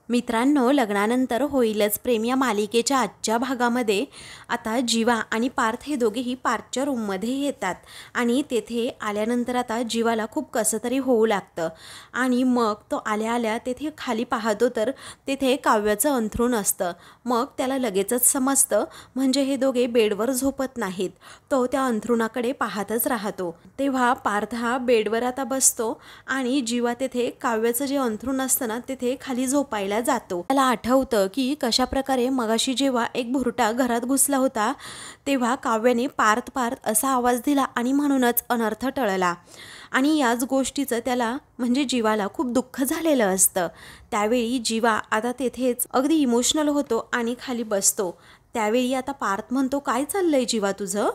मित्रांनो, लग्नानंतर होईलच प्रेम या मालिकेच्या आजच्या भागामध्ये आता जीवा आणि पार्थ हे दोघेही पार्थच्या रूममध्ये येतात आणि तेथे आल्यानंतर आता जीवाला खूप कसं तरी होऊ लागतं आणि मग तो आल्या आल्या तेथे खाली पाहतो तर तेथे काव्याचं अंथरूण असतं। मग त्याला लगेचच समजतं, म्हणजे हे दोघे बेडवर झोपत नाहीत। तो त्या अंथरुणाकडे पाहतच राहतो। तेव्हा पार्थ हा बेडवर आता बसतो आणि जीवा तेथे काव्याचं जे अंथरूण असतं ना तेथे खाली झोपायला जातो। त्याला आठवतं की कशा प्रकारे मगाशी जेव्हा एक भुरटा घरात घुसला होता तेव्हा काव्याने पार्थ पार्थ असा आवाज दिला आणि म्हणूनच अनर्थ टळला आणि याच गोष्टीचं त्याला म्हणजे जीवाला खूप दुःख झालेलं असतं। त्यावेळी जीवा आता तेथेच अगदी इमोशनल होतो आणि खाली बसतो। त्यावेळी आता पार्थ म्हणतो, काय चाललंय जीवा तुझं?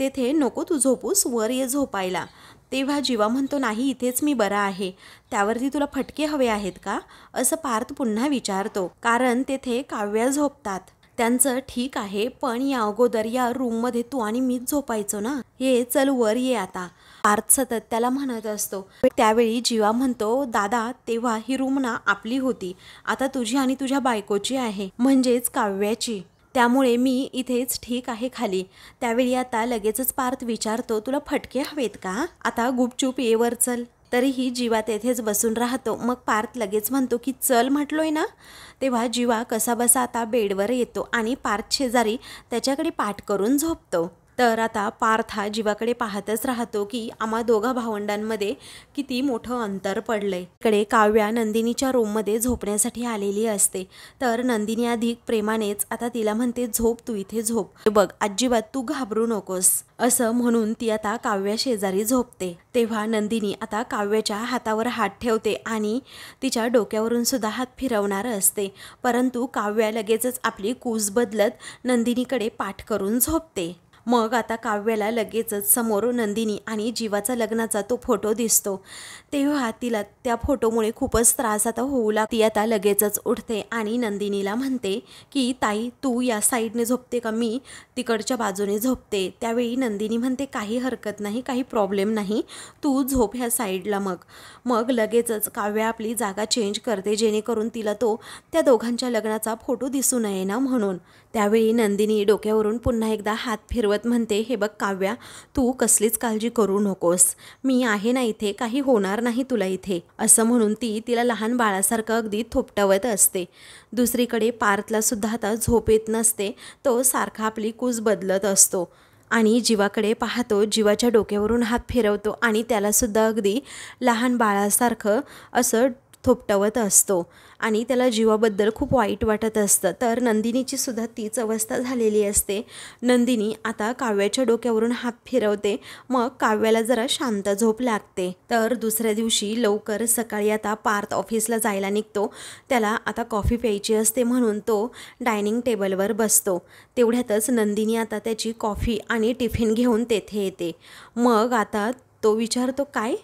तेथे नको तू झोपूस, वर ये झोपायला। तेव्हा जीवा म्हणतो, नाही इथेच मी बरा आहे। त्यावरती तुला फटके हवे आहेत का, असं पार्थ पुन्हा विचारतो, कारण तेथे काव्या झोपतात। त्यांचं ठीक आहे, पण या अगोदर या रूममध्ये तू आणि मीच झोपायचो ना, ये चल वर ये आता, पार्थ सतत त्याला म्हणत असतो। त्यावेळी जीवा म्हणतो, दादा तेव्हा ही रूम ना आपली होती, आता तुझी आणि तुझ्या बायकोची आहे, म्हणजेच काव्याची, त्यामुळे मी इथेच ठीक आहे खाली। त्यावेळी आता लगेचच पार्थ विचारतो, तुला फटके हवेत का, आता गुपचूप ये वर चल। तरीही जीवा तेथेच बसून राहतो। मग पार्थ लगेच म्हणतो की चल म्हटलोय ना। तेव्हा जीवा कसाबसा आता बेडवर येतो आणि पार्थ शेजारी त्याच्याकडे पाठ करून झोपतो। तर आता पार्थ हा जीवाकडे पाहतच राहतो की आम्हा दोघा भावंडांमध्ये किती मोठं अंतर पडलंय। इकडे काव्या नंदिनीच्या रूममध्ये झोपण्यासाठी आलेली असते, तर नंदिनी अधिक प्रेमानेच आता तिला म्हणते, झोप तू इथे झोप, बघ अजिबात तू घाबरू नकोस, असं म्हणून ती आता काव्या शेजारी झोपते। तेव्हा नंदिनी आता काव्याच्या हातावर हात ठेवते आणि तिच्या डोक्यावरून सुद्धा हात फिरवणार असते, परंतु काव्या लगेचच आपली कूस बदलत नंदिनीकडे पाठ करून झोपते। मग आता काव्याला लगेचच समोर नंदिनी आणि जीवाचा लग्नाचा तो फोटो दिसतो। तेव्हा तिला त्या फोटोमुळे खूपच त्रास आता होऊ लागतो। ती आता लगेचच उठते आणि नंदिनीला म्हणते की ताई तू या साईडने झोपते का, मी तिकडच्या बाजूने झोपते। त्यावेळी नंदिनी म्हणते, काही हरकत नाही, काही प्रॉब्लेम नाही, तू झोप ह्या साईडला। मग लगेचच काव्या आपली जागा चेंज करते, जेणेकरून तिला तो त्या दोघांच्या लग्नाचा फोटो दिसू नये ना म्हणून। त्यावेळी नंदिनी डोक्यावरून पुन्हा एकदा हात फिरवत म्हणते, हे बघ काव्या, तू कसलीच काळजी करू नकोस, मी आहे ना इथे, काही होणार नाही तुला इथे, असं म्हणून ती तिला लहान बाळासारखं अगदी थोपटवत असते। दुसरीकडे पार्थला सुद्धा आता झोप येत नसते, तो सारखा आपली कूस बदलत असतो आणि जीवाकडे पाहतो, जीवाच्या डोक्यावरून हात फिरवतो आणि त्याला सुद्धा अगदी लहान बाळासारखं असं थोपटवत असतो आणि त्याला जीवाबद्दल खूप वाईट वाटत असतं। तर नंदिनीची सुद्धा तीच अवस्था झालेली असते। नंदिनी आता काव्याच्या डोक्यावरून हात फिरवते, मग काव्याला जरा शांत झोप लागते। तर दुसऱ्या दिवशी लवकर सकाळी आता पार्थ ऑफिसला जायला निघतो। त्याला आता कॉफी प्यायची असते म्हणून तो डायनिंग टेबलवर बसतो। तेवढ्यातच नंदिनी आता त्याची कॉफी आणि टिफिन घेऊन तेथे येते। मग आता तो विचारतो, काय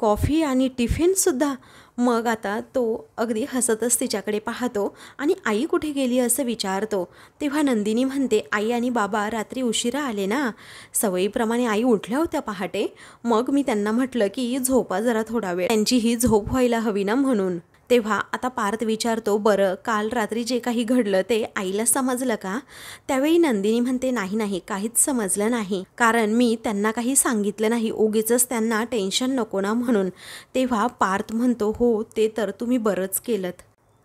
कॉफी आणि टिफिनसुद्धा? मग आता तो अगदी हसतच तिच्याकडे पाहतो आणि आई कुठे गेली असं विचारतो। तेव्हा नंदिनी म्हणते, आई आणि बाबा रात्री उशिरा आले ना, सवयीप्रमाणे आई उठल्या होत्या पहाटे, मग मी त्यांना म्हटलं की झोपा जरा थोडा वेळ, त्यांची ही झोप व्हायला हवी ना म्हणून। तेव्हा आता पार्थ विचारतो, बरं काल रात्री जे काही घडलं ते आईला समजलं का? त्यावेळी नंदिनी म्हणते, नाही नाही, काहीच समजलं नाही, कारण मी त्यांना काही सांगितलं नाही, उगीचच त्यांना टेन्शन नको ना म्हणून। तेव्हा पार्थ म्हणतो, हो ते तर तुम्ही बरंच केलंत।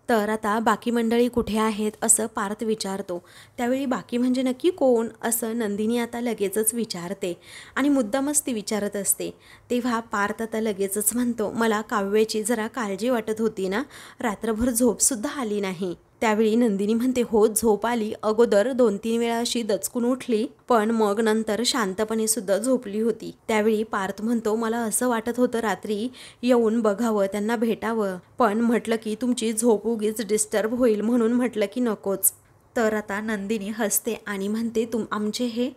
तर आता बाकी मंडळी कुठे आहेत असं पार्थ विचारतो। त्यावेळी बाकी म्हणजे नक्की कोण, असं नंदिनी आता लगेचच विचारते आणि मुद्दामच ती विचारत असते। तेव्हा पार्थ आता लगेचच म्हणतो, मला काव्याची जरा काळजी वाटत होती ना, रात्रभर झोपसुद्धा आली नाही। त्यावेळी नंदिनी म्हणते, हो झोप आली, अगोदर 2-3 वेळा अशी दचकून उठली, पण मग नंतर शांतपणे सुद्धा झोपली होती। त्यावेळी पार्थ म्हणतो, मला असं वाटत होतं रात्री येऊन बघावं, त्यांना भेटावं, पण म्हटलं की तुमची झोप उगीच डिस्टर्ब होईल म्हणून म्हटलं की नकोच। तर आता नंदिनी हसते आणि म्हणते, आमचे हे?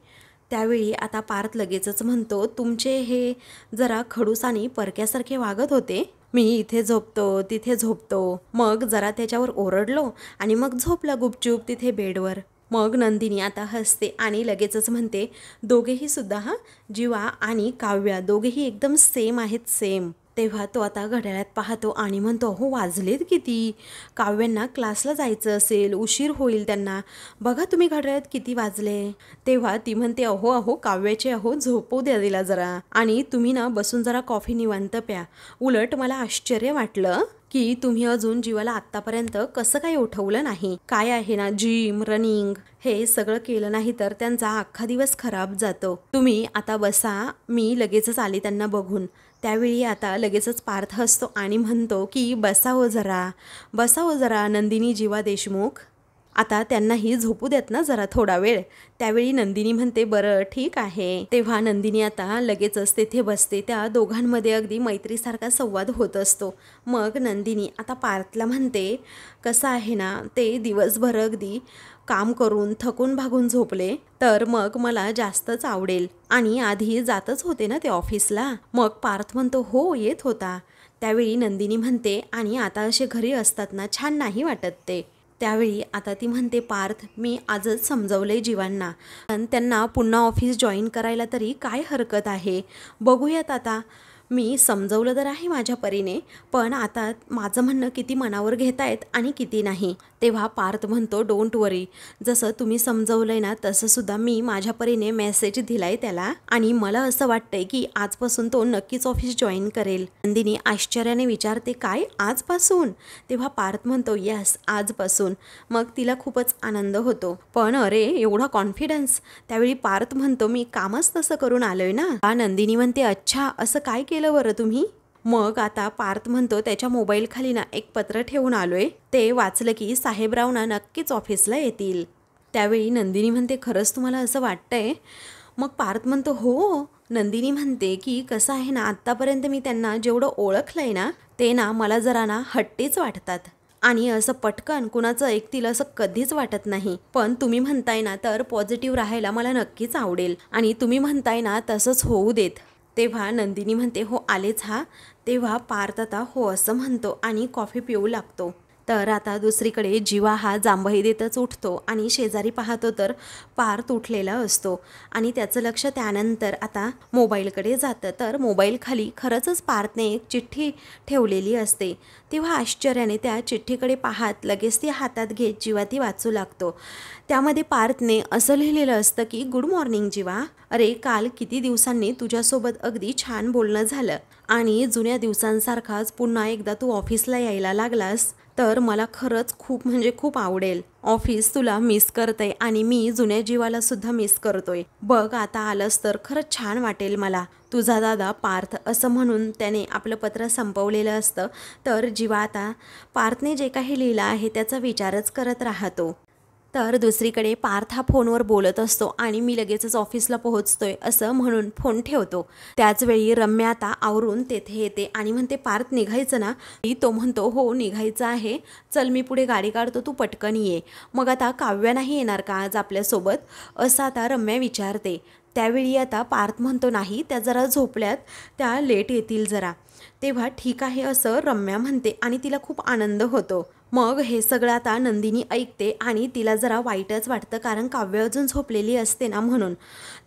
त्यावेळी आता पार्थ लगेचच म्हणतो, तुमचे हे जरा खडूस आणि परक्यासारखे वागत होते, मी इथे झोपतो तिथे झोपतो, मग जरा त्याच्यावर ओरडलो आणि मग झोपला गुपचूप तिथे बेडवर। मग नंदिनी आता हसते आणि लगेचच म्हणते, दोघेही सुद्धा जीवा आणि काव्या दोघेही एकदम सेम आहेत, सेम। तेव्हा तो आता घड्याळात पाहतो आणि म्हणतो, हो वाजलेत किती, काव्यांना क्लासला जायचं असेल, उशीर होईल त्यांना, बघा तुम्ही घड्याळात किती वाजले. तेव्हा ती म्हणते, अहो अहो काव्याचे अहो झोपू द्या तिला जरा, आणि तुम्ही ना बसून जरा कॉफी निवांत प्या. उलट मला आश्चर्य वाटलं की तुम्ही अजून जीवाला आत्तापर्यंत कसं काही उठवलं नाही. काय आहे ना, जिम रनिंग हे सगळं केलं नाही तर त्यांचा अख्खा दिवस खराब जातो. तुम्ही आता बसा, मी लगेचच आले त्यांना बघून. त्यावेळी आता लगेचच पार्थ हसतो आणि म्हणतो की बसावं जरा नंदिनी जीवा देशमुख, आता त्यांनाही झोपू देत ना जरा थोडा वेळ. त्यावेळी नंदिनी म्हणते, बरं ठीक आहे. तेव्हा नंदिनी आता लगेचच तेथे बसते. त्या दोघांमध्ये अगदी मैत्रीसारखा संवाद होत असतो. मग नंदिनी आता पार्थला म्हणते, कसं आहे ना, ते दिवसभर अगदी काम करून थकून भागून झोपले तर मग मला जास्तच आवडेल. आणि आधी जातच होते ना ते ऑफिसला. मग पार्थ म्हणतो, हो येत होता. त्यावेळी नंदिनी म्हणते, आणि आता असे घरी असतात ना छान नाही वाटत ते. त्यावेळी आता ती म्हणते, पार्थ मी आजच समजवलंय जीवांना, पण त्यांना पुन्हा ऑफिस जॉईन करायला तरी काय हरकत आहे, बघूयात आता. मी समजवलं तर आहे माझ्या परीने, पण आता माझं म्हणणं किती मनावर घेतायत आणि किती नाही. तेव्हा पार्थ म्हणतो, डोंट वरी, जसं तुम्ही समजवलंय ना तसं सुद्धा मी माझ्या परीने मेसेज दिलाय त्याला, आणि मला असं वाटतंय की आजपासून तो नक्कीच ऑफिस जॉईन करेल. नंदिनी आश्चर्याने विचारते, काय आजपासून? तेव्हा पार्थ म्हणतो, यस आजपासून. मग तिला खूपच आनंद होतो. पण अरे एवढा कॉन्फिडन्स? त्यावेळी पार्थ म्हणतो, मी कामच तसं करून आलोय ना. नंदिनी म्हणते, अच्छा असं काय केलं बरं तुम्ही? मग आता पार्थ म्हणतो, त्याच्या मोबाईल खाली ना एक पत्र ठेवून आलोय, ते वाचलं की साहेबराव ना नक्कीच ऑफिसला येतील. त्यावेळी नंदिनी म्हणते, खरंच तुम्हाला असं वाटतंय? मग पार्थ म्हणतो, हो. नंदिनी म्हणते की कसं आहे ना, आत्तापर्यंत मी त्यांना जेवढं ओळखलंय ना ते ना मला जरा ना हट्टीच वाटतात, आणि असं पटकन कुणाचं ऐकतील असं कधीच वाटत नाही. पण तुम्ही म्हणताय ना तर पॉझिटिव्ह राहायला मला नक्कीच आवडेल, आणि तुम्ही म्हणताय ना तसंच होऊ देत. तेव्हा नंदिनी म्हणते, हो आलेच हा. तेव्हा पार्थ आता हो असं म्हणतो आणि कॉफी पिऊ लागतो. तर आता दुसरीकडे जीवा हा जांभई देतच उठतो आणि शेजारी पाहतो तर पार्थ उठलेला असतो, आणि त्याचं लक्ष त्यानंतर आता मोबाईलकडे जातं. तर मोबाईल खाली खरंच पार्थने एक चिठ्ठी ठेवलेली असते. तेव्हा आश्चर्याने त्या चिठ्ठीकडे पाहत लगेच ती हातात घेत जीवा ती वाचू लागतो. त्यामध्ये पार्थने असं लिहिलेलं असतं की, गुड मॉर्निंग जीवा, अरे काल किती दिवसांनी तुझ्यासोबत अगदी छान बोलणं झालं, आणि जुन्या दिवसांसारखाच पुन्हा एकदा तू ऑफिसला यायला लागलास तर मला खरंच खूप म्हणजे खूप आवडेल. ऑफिस तुला मिस करते आणि मी जुन्या जीवाला सुद्धा मिस करतोय. बघ आता आलंस तर खरंच छान वाटेल मला. तुझा दादा पार्थ, असं म्हणून त्याने आपलं पत्र संपवलेलं असतं. तर जीवा आता पार्थने जे काही लिहिलं आहे त्याचा विचारच करत राहतो. तर दुसरीकडे पार्थ हा फोनवर बोलत असतो आणि मी लगेचच ऑफिसला पोहोचतोय असं म्हणून फोन ठेवतो. त्याच वेळी रम्या आता आवरून तेथे येते आणि म्हणते, पार्थ निघायचं ना? तो म्हणतो, हो निघायचं आहे, चल मी पुढे गाडी काढतो, तू पटकन ये. मग आता काव्या नाही येणार का आज आपल्यासोबत, असं आता रम्या विचारते. त्यावेळी आता पार्थ म्हणतो, नाही त्या जरा झोपल्यात, त्या लेट येतील जरा. तेव्हा ठीक आहे असं रम्या म्हणते आणि तिला खूप आनंद होतो. मग हे सगळं आता नंदिनी ऐकते आणि तिला जरा वाईटच वाटतं, कारण काव्य अजून झोपलेली असते ना म्हणून.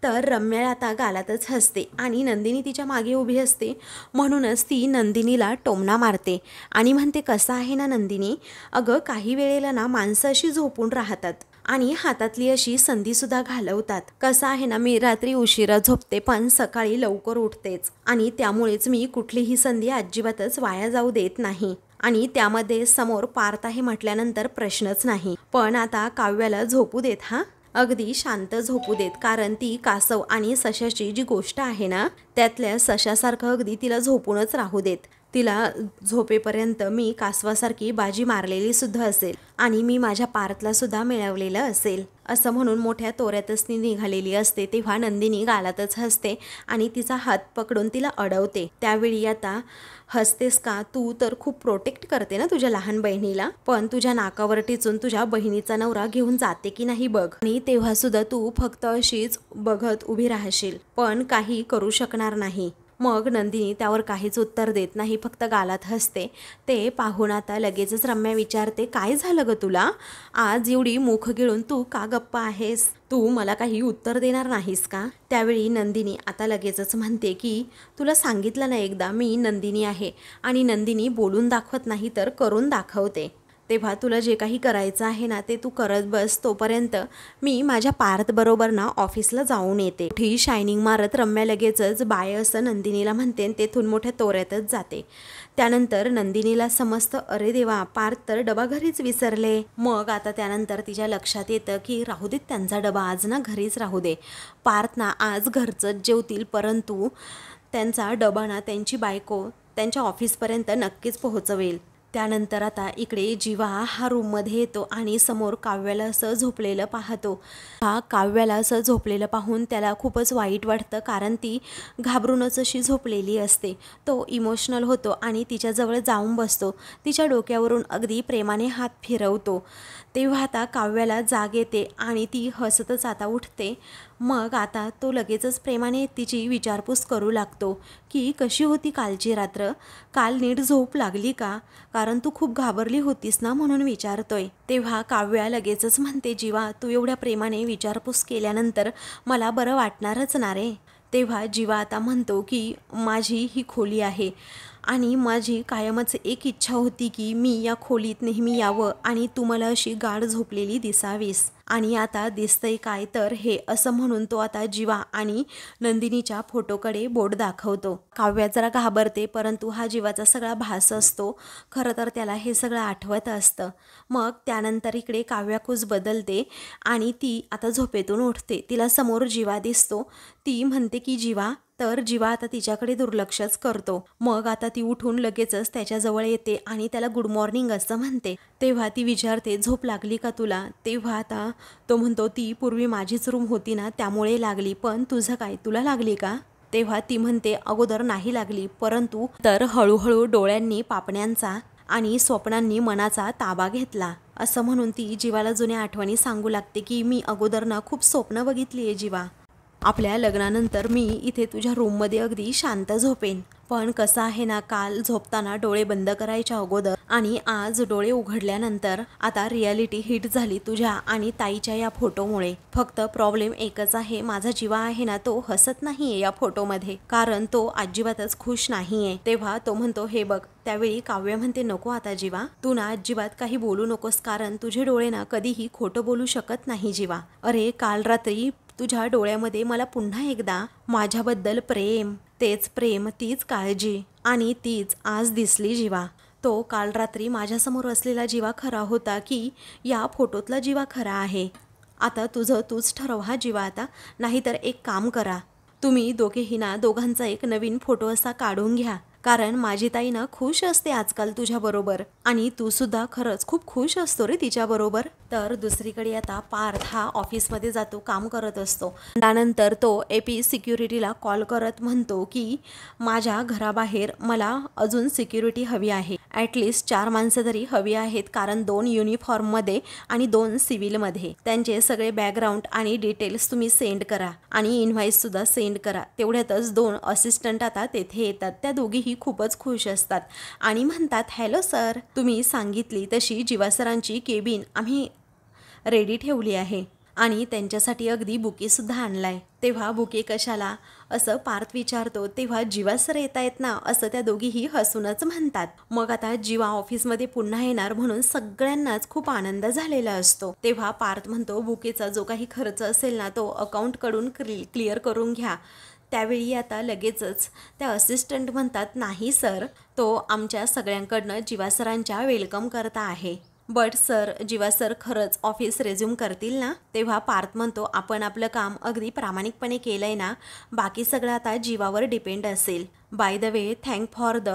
तर रम्या आता गालातच हसते आणि नंदिनी तिच्या मागे उभी असते, म्हणूनच ती नंदिनीला टोमणा मारते आणि म्हणते, कसं आहे ना नंदिनी, अगं काही वेळेला ना माणसं अशी झोपून राहतात आणि हातातली अशी संधीसुद्धा घालवतात. कसं आहे ना, मी रात्री उशिरा झोपते पण सकाळी लवकर उठतेच, आणि त्यामुळेच मी कुठलीही संधी अजिबातच वाया जाऊ देत नाही. आणि त्यामध्ये समोर पार्थ आहे म्हटल्यानंतर प्रश्नच नाही. पण आता काव्याला झोपू देत, हा अगदी शांत झोपू देत, कारण ती कासव आणि सशाची जी गोष्ट आहे ना त्यातल्या सशासारखं अगदी तिला झोपूनच राहू देत. तिला झोपेपर्यंत मी कासवासारखी बाजी मारलेली सुद्धा असेल, आणि मी माझ्या पार्थला सुद्धा मिळवलेलं असेल, असं म्हणून मोठ्या तोऱ्यातच ती निघालेली असते. तेव्हा नंदिनी गालातच हसते आणि तिचा हात पकडून तिला अडवते. त्यावेळी आता, हसतेस का? तू तर खूप प्रोटेक्ट करते ना तुझ्या लहान बहिणीला, पण तुझ्या नाकावर टिचून तुझ्या बहिणीचा नवरा घेऊन जाते की नाही बघ, आणि तेव्हा सुद्धा तू फक्त अशीच बघत उभी राहशील, पण काही करू शकणार नाही. मग नंदिनी त्यावर काहीच उत्तर देत नाही, फक्त गालात हसते. ते पाहून आता लगेचच रम्या विचारते, काय झालं ग तुला? आज एवढी मुख गिळून तू का गप्प आहेस? तू मला काही उत्तर देणार नाहीस का? त्यावेळी नंदिनी आता लगेचच म्हणते की तुला सांगितलं ना एकदा, मी नंदिनी आहे आणि नंदिनी बोलून दाखवत नाही तर करून दाखवते. तेव्हा तुला जे काही करायचं आहे ना ते तू करत बस, तोपर्यंत मी माझ्या पार्थ बरोबर ना ऑफिसला जाऊन येते. मोठी शायनिंग मारत रम्या लगेचच बाय असं नंदिनीला म्हणते, तेथून मोठ्या तोऱ्यातच जाते. त्यानंतर नंदिनीला समजतं, अरे देवा, पार्थ तर डबा घरीच विसरले. मग आता त्यानंतर तिच्या लक्षात येतं की राहू देत त्यांचा डबा, आज ना घरीच राहू दे. पार्थ ना आज घरचंच जेवतील, परंतु त्यांचा डबा ना त्यांची बायको त्यांच्या ऑफिसपर्यंत नक्कीच पोहोचवेल. त्यानंतर आता इकडे जीवा हा रूममध्ये येतो आणि समोर काव्याला असं झोपलेलं पाहतो. काव्याला असं झोपलेलं पाहून त्याला खूपच वाईट वाटतं, कारण ती घाबरूनच अशी झोपलेली असते. तो इमोशनल होतो आणि तिच्याजवळ जाऊन बसतो, तिच्या डोक्यावरून अगदी प्रेमाने हात फिरवतो. तेव्हा आता काव्याला जाग येते आणि ती हसतच आता उठते. मग आता तो लगेचच प्रेमाने तिची विचारपूस करू लागतो की कशी होती कालची रात्र, काल नीट झोप लागली का, कारण तू खूप घाबरली होतीस ना म्हणून विचारतोय. तेव्हा काव्या लगेचच म्हणते, जीवा तू एवढ्या प्रेमाने विचारपूस केल्यानंतर मला बरं वाटणारच ना रे. तेव्हा जीवा आता म्हणतो की माझी ही खोली आहे आणि माझी कायमच एक इच्छा होती की मी या खोलीत नेहमी यावं आणि तू मला अशी गाढ झोपलेली दिसावीस. आणि आता दिसतंय काय तर हे, असं म्हणून तो आता जीवा आणि नंदिनीच्या फोटोकडे बोट दाखवतो. काव्या जरा घाबरते, परंतु हा जीवाचा सगळा भास असतो, खरं तर त्याला हे सगळं आठवत असतं. मग त्यानंतर इकडे काव्या खूस बदलते आणि ती आता झोपेतून उठते. तिला समोर जीवा दिसतो. ती म्हणते की जीवा, तर जीवा आता तिच्याकडे दुर्लक्षच करतो. मग आता ती उठून लगेचच त्याच्याजवळ येते आणि त्याला गुड मॉर्निंग असं म्हणते. तेव्हा ती विचारते, झोप लागली का तुला? तेव्हा आता तो म्हणतो, ती पूर्वी माझीच रूम होती ना त्यामुळे लागली, पण तुझं काय, तुला लागली का? तेव्हा ती म्हणते, अगोदर नाही लागली, परंतु तर हळूहळू डोळ्यांनी पापण्यांचा आणि स्वप्नांनी मनाचा ताबा घेतला. असं म्हणून ती जीवाला जुन्या आठवणी सांगू लागते की मी अगोदर ना खूप स्वप्न बघितली आहे जीवा. आपल्या लग्नानंतर मी इथे तुझ्या रूममध्ये अगदी शांत झोपेन, पण कसं आहे ना, काल झोपताना डोळे बंद करायच्या अगोदर आणि आज डोळे उघडल्यानंतर आता रियालिटी हिट झाली तुझ्या आणि ताईच्या या फोटोमुळे. फक्त प्रॉब्लेम एकच आहे, माझा जीवा आहे ना तो हसत नाहीये या फोटोमध्ये, कारण तो अजिबातच खुश नाहीये. तेव्हा तो म्हणतो, हे बघ. त्यावेळी काव्य म्हणते, नको आता जीवा, तू ना अजिबात काही बोलू नकोस, कारण तुझे डोळे ना कधीही खोटं बोलू शकत नाही जीवा. अरे काल रात्री तुझ्या डोळ्यामध्ये मला पुन्हा एकदा माझ्याबद्दल प्रेम, तेच प्रेम, तीच काळजी आणि तीच आज दिसली जीवा. तो काल रात्री माझ्यासमोर असलेला जीवा खरा होता की या फोटोतला जीवा खरा आहे? आता तुझं तूच ठरव हा जीवा आता. नाहीतर एक काम करा, तुम्ही दोघेही ना दोघांचा एक नवीन फोटो असा काढून घ्या, कारण माझी ताई ना खुश असते आजकाल तुझ्याबरोबर आणि तू सुद्धा खरंच खूप खुश असतो रे तिच्याबरोबर. तर दुसरीकडे आता पार्थ हा ऑफिसमध्ये जातो, काम करत असतो. त्यानंतर तो AP सिक्युरिटीला कॉल करत म्हणतो की माझ्या घराबाहेर मला अजून सिक्युरिटी हवी आहे, ॲटलिस्ट 4 माणसं तरी हवी आहेत, कारण 2 युनिफॉर्ममध्ये आणि 2 सिव्हिलमध्ये. त्यांचे सगळे बॅकग्राऊंड आणि डिटेल्स तुम्ही सेंड करा आणि इन्व्हॉइससुद्धा सेंड करा. तेवढ्यातच 2 असिस्टंट आता तेथे येतात. त्या दोघीही खूपच खुश असतात आणि म्हणतात, हॅलो सर, तुम्ही सांगितली तशी जीवा सरांची केबिन आम्ही रेडी ठेवली आहे आणि त्यांच्यासाठी अगदी बुकेसुद्धा आणलाय. तेव्हा बुके कशाला असं पार्थ विचारतो. तेव्हा जीवा सर येत आहेत ना, असं त्या दोघीही हसूनच म्हणतात. मग आता जीवा ऑफिसमध्ये पुन्हा येणार म्हणून सगळ्यांनाच खूप आनंद झालेला असतो. तेव्हा पार्थ म्हणतो, बुकेचा जो काही खर्च असेल ना तो अकाउंटकडून क्लिअर करून घ्या. त्यावेळी आता लगेचच त्या असिस्टंट म्हणतात, नाही सर, तो आमच्या सगळ्यांकडनं जीवा सरांच्या वेलकम करता आहे. बट सर, जीवा सर खरंच ऑफिस रेझ्यूम करतील ना? तेव्हा पार्थ म्हणतो, आपण आपलं काम अगदी प्रामाणिकपणे केलंय ना, बाकी सगळं आता जीवावर डिपेंड असेल. By the way, thank for the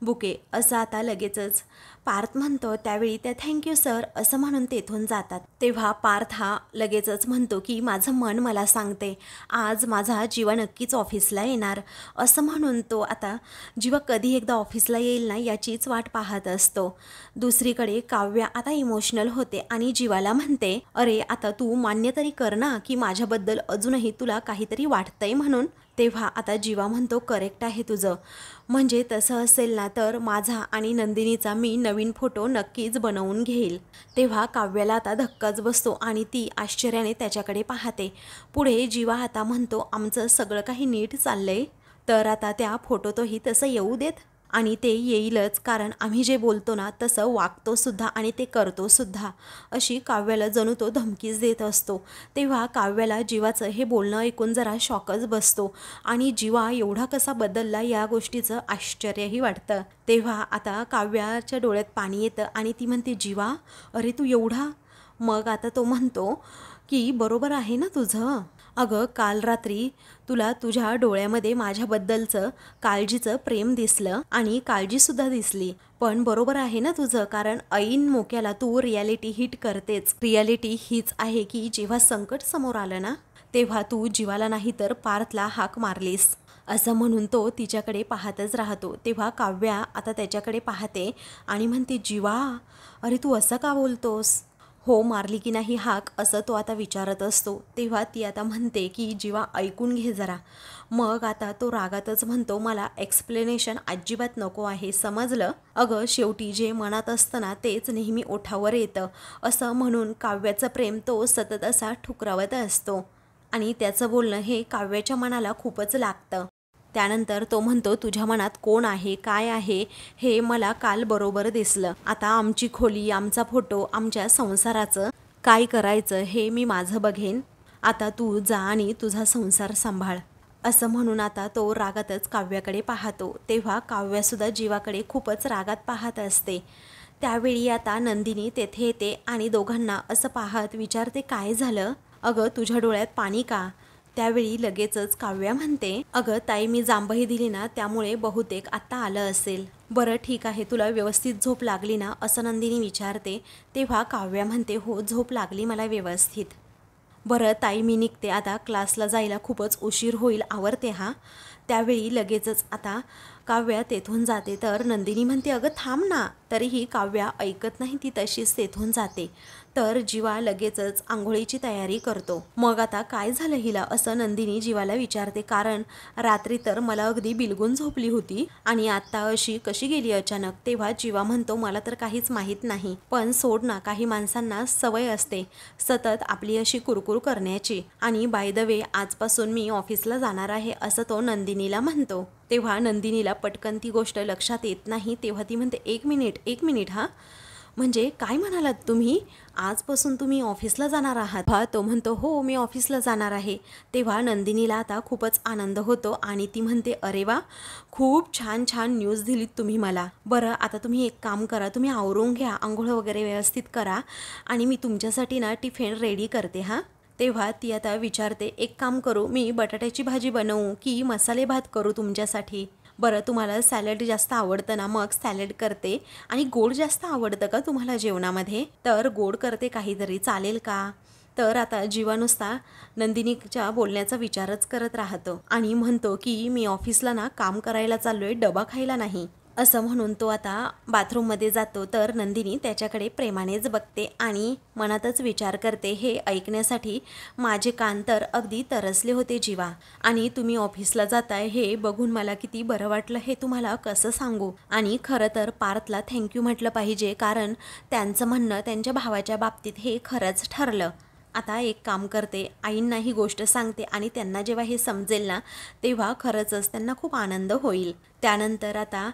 bouquet, असं आता लगेचच पार्थ म्हणतो. त्यावेळी त्या थँक्यू सर असं म्हणून तेथून जातात. तेव्हा पार्थ हा लगेचच म्हणतो की माझं मन मला सांगते आज माझा जीवा नक्कीच ऑफिसला येणार, असं म्हणून तो आता जीवा कधी एकदा ऑफिसला येईल ना याचीच वाट पाहत असतो. दुसरीकडे काव्या आता इमोशनल होते आणि जीवाला म्हणते, अरे आता तू मान्य तरी कर ना की माझ्याबद्दल अजूनही तुला काहीतरी वाटतंय म्हणून. तेव्हा आता जीवा म्हणतो करेक्ट आहे तुझं, म्हणजे तसं असेल ना तर माझा आणि नंदिनीचा मी नवीन फोटो नक्कीच बनवून घेईल. तेव्हा काव्याला आता धक्काच बसतो आणि ती आश्चर्याने त्याच्याकडे पाहते. पुढे जीवा आता म्हणतो आमचं सगळं काही नीट चाललंय, तर आता त्या फोटोतही तसं येऊ देत आणि ते येईलच, कारण आम्ही जे बोलतो ना तसं वागतो सुद्धा आणि ते करतो सुद्धा, अशी काव्याला जणू तो धमकीच देत असतो. तेव्हा काव्याला जीवाचं हे बोलणं ऐकून जरा शॉकच बसतो आणि जीवा एवढा कसा बदलला या गोष्टीचं आश्चर्यही वाटतं. तेव्हा आता काव्याच्या डोळ्यात पाणी येतं आणि ती म्हणते जीवा अरे तू एवढा. मग आता तो म्हणतो की बरोबर आहे ना तुझं, अगं काल रात्री तुला तुझ्या डोळ्यामध्ये माझ्याबद्दलचं काळजीचं प्रेम दिसलं आणि काळजीसुद्धा दिसली, पण बरोबर आहे ना तुझं, कारण ऐन मोक्याला तू रियालिटी हिट करतेच. रियालिटी हीच आहे की जेव्हा संकट समोर आलं ना तेव्हा तू जीवाला नाही तर पार्थला हाक मारलीस, असं म्हणून तो तिच्याकडे पाहतच राहतो. तेव्हा काव्या आता त्याच्याकडे पाहते आणि म्हणते जीवा अरे तू असं का बोलतोस, हो मारली की नाही हाक, असं तो आता विचारत असतो. तेव्हा ती आता म्हणते की जीवा ऐकून घे जरा. मग आता तो रागातच म्हणतो मला एक्सप्लेनेशन अजिबात नको आहे, समजलं. अगं शेवटी जे मनात असतं ना तेच नेहमी ओठावर येतं, असं म्हणून काव्याचं प्रेम तो सतत असा ठुकरावत असतो आणि त्याचं बोलणं हे काव्याच्या मनाला खूपच लागतं. त्यानंतर तो म्हणतो तुझ्या मनात कोण आहे काय आहे हे मला काल बरोबर दिसलं, आता आमची खोली आमचा फोटो आमच्या संसाराचं काय करायचं हे मी माझं बघेन, आता तू जा आणि तुझा संसार सांभाळ, असं म्हणून आता तो रागातच काव्याकडे पाहतो. तेव्हा काव्यासुद्धा जीवाकडे खूपच रागात पाहत असते. त्यावेळी आता नंदिनी तेथे येते आणि दोघांना असं पाहत विचारते काय झालं, अगं तुझ्या डोळ्यात पाणी का. त्यावेळी लगेचच काव्या म्हणते अगं ताई मी जांभई दिली ना त्यामुळे बहुतेक आत्ता आलं असेल. बरं ठीक आहे, तुला व्यवस्थित झोप लागली ना, असं नंदिनी विचारते. तेव्हा काव्या म्हणते हो झोप लागली मला व्यवस्थित. बरं ताई मी निघते आता, क्लासला जायला खूपच उशीर होईल, आवरते हा. त्यावेळी लगेचच आता काव्या तेथून जाते तर नंदिनी म्हणते अगं थांब ना, तरीही काव्या ऐकत नाही, ती तशीच तेथून जाते. तर जीवा लगेचच आंघोळीची तयारी करतो. मग आता काय झालं हिला, असं नंदिनी जीवाला विचारते, कारण रात्री तर मला अगदी बिलगून झोपली होती आणि आता अशी कशी गेली अचानक. तेव्हा जीवा म्हणतो मला तर काहीच माहीत नाही, पण सोड ना, काही माणसांना सवय असते सतत आपली अशी कुरकुर करण्याची, आणि बाय द वे आजपासून मी ऑफिसला जाणार आहे, असं तो नंदिनीला म्हणतो. तेव्हा नंदिनीला पटकन ती गोष्ट लक्षात येत नाही. तेव्हा ती म्हणते एक मिनिट हा, म्हणजे काय म्हणालात तुम्ही, आजपासून तुम्ही ऑफिसला जाणार आहात. हा तो म्हणतो हो मी ऑफिसला जाणार आहे. तेव्हा नंदिनीला आता खूपच आनंद होतो आणि ती म्हणते अरे वा, खूप छान छान न्यूज दिलीत तुम्ही मला. बरं आता तुम्ही एक काम करा, तुम्ही आवरून घ्या, आंघोळ वगैरे व्यवस्थित करा आणि मी तुमच्यासाठी ना टिफिन रेडी करते हां. तेव्हा ती आता विचारते एक काम करू, मी बटाट्याची भाजी बनवू की मसाले भात करू तुमच्यासाठी. बरं तुम्हाला सॅलड जास्त आवडतं ना, मग सॅलड करते. आणि गोड जास्त आवडतं का तुम्हाला जेवणामध्ये, तर गोड करते काहीतरी, चालेल का. तर आता जीवा नुसता नंदिनीच्या बोलण्याचा विचारच करत राहतो आणि म्हणतो की मी ऑफिसला ना काम करायला चाललोय, डबा खायला नाही, असं म्हणून तो आता बाथरूममध्ये जातो. तर नंदिनी त्याच्याकडे प्रेमानेच बघते आणि मनातच विचार करते हे ऐकण्यासाठी माझे कान तर अगदी तरसले होते जीवा, आणि तुम्ही ऑफिसला जाताय हे बघून मला किती बरं वाटलं हे तुम्हाला कसं सांगू. आणि खरं तर पार्थला थँक्यू म्हटलं पाहिजे, कारण त्यांचं म्हणणं त्यांच्या भावाच्या बाबतीत हे खरंच ठरलं. आता एक काम करते, आईंना ही गोष्ट सांगते आणि त्यांना जेव्हा हे समजेल ना तेव्हा खरंच त्यांना खूप आनंद होईल. त्यानंतर आता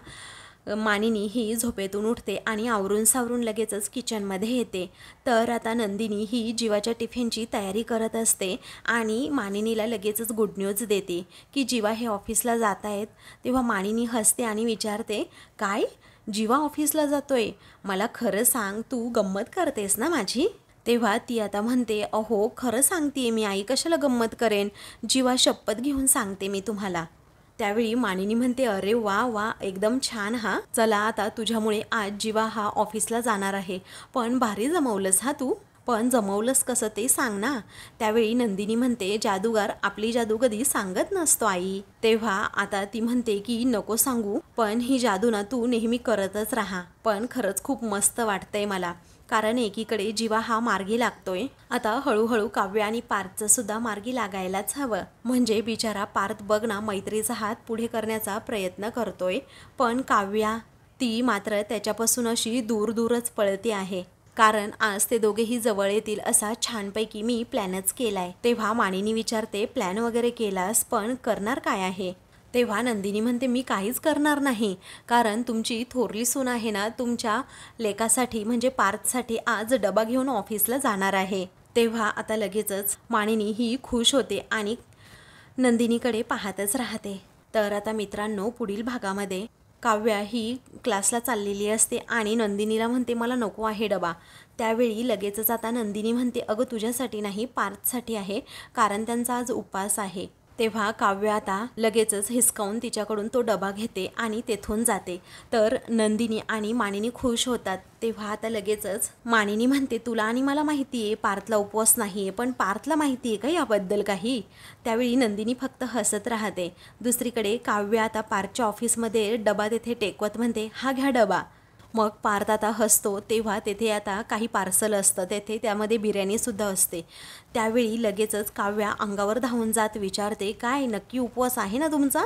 मानिनी ही झोपेतून उठते आणि आवरून सावरून लगेचच किचनमध्ये येते. तर आता नंदिनी ही जीवाच्या टिफिनची तयारी करत असते आणि मानिनीला लगेचच गुड न्यूज देते की जीवा हे ऑफिसला जात आहेत. तेव्हा मानिनी हसते आणि विचारते काय, जीवा ऑफिसला जातोय, मला खरं सांग तू गंमत करतेस ना माझी. तेव्हा ती आता म्हणते अहो खरं सांगते मी आई, कशाला गंमत करेन, जीवा शपथ घेऊन सांगते मी तुम्हाला. त्यावेळी मानिनी म्हणते अरे वा वा एकदम छान हा, चला आता तुझ्यामुळे आज जीवा हा ऑफिसला जाणार आहे, पण भारी जमवलंस हा तू, पण जमवलंस कसं ते सांग ना. त्यावेळी नंदिनी म्हणते जादूगार आपली जादू कधी सांगत नसतो आई. तेव्हा आता ती म्हणते की नको सांगू, पण ही जादू ना तू नेहमी करतच राहा, पण खरंच खूप मस्त वाटतंय मला. कारण एकीकडे जीवा हा मार्गी लागतोय। आता हळूहळू काव्य आणि पार्थचं सुद्धा मार्गी लागायलाच हवं। म्हणजे बिचारा पार्थ बघ ना मैत्रीचा हात पुढे करण्याचा प्रयत्न करतोय, पण काव्या ती मात्र त्याच्यापासून अशी दूर दूरच पळते आहे। कारण आज ते दोघेही जवळ येतील असा छानपैकी मी प्लॅनच केलाय। तेव्हा मानिनी विचारते प्लॅन वगैरे केलास पण करणार काय आहे? तेव्हा नंदिनी म्हणते मी काहीच करणार नाही, कारण तुमची थोरली सून आहे ना तुमच्या लेकासाठी म्हणजे पार्थसाठी आज डबा घेऊन ऑफिसला जाणार आहे। तेव्हा आता लगेचच मानिनी ही खुश होते आणि नंदिनीकडे पाहतच राहते। तर आता मित्रांनो पुढील भागामध्ये काव्या ही क्लासला चाललेली असते आणि नंदिनीला म्हणते मला नको आहे डबा। त्यावेळी लगेचच आता नंदिनी म्हणते अगं तुझ्यासाठी नाही पार्थसाठी आहे, कारण त्यांचा आज उपवास आहे। तेव्हा काव्य आता लगेचच हिसकावून तिच्याकडून तो डबा घेते आणि तेथून जाते। तर नंदिनी आणि मानिनी खुश होतात। तेव्हा आता लगेचच मानिनी म्हणते तुला आणि मला माहिती आहे पार्थला उपवास नाही आहे, पण पार्थला माहिती आहे का याबद्दल काही? त्यावेळी नंदिनी फक्त हसत राहते। दुसरीकडे काव्य आता पार्थच्या ऑफिसमध्ये डबा तेथे टेकवत म्हणते हा घ्या डबा। मग पार्थ आता हसतो। तेव्हा तेथे आता काही पार्सल असतं, तेथे त्यामध्ये बिर्याणीसुद्धा असते। त्यावेळी लगेचच काव्या अंगावर धावून जात विचारते काय नक्की उपवास आहे ना तुमचा?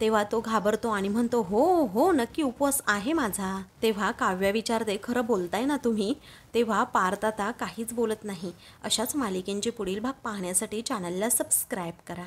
तेव्हा तो घाबरतो आणि म्हणतो हो हो नक्की उपवास आहे माझा। तेव्हा काव्या विचारते खरं बोलताय ना तुम्ही? तेव्हा पार्थ आता काहीच बोलत नाही। अशाच मालिकेंचे पुढील भाग पाहण्यासाठी चॅनलला सबस्क्राईब करा।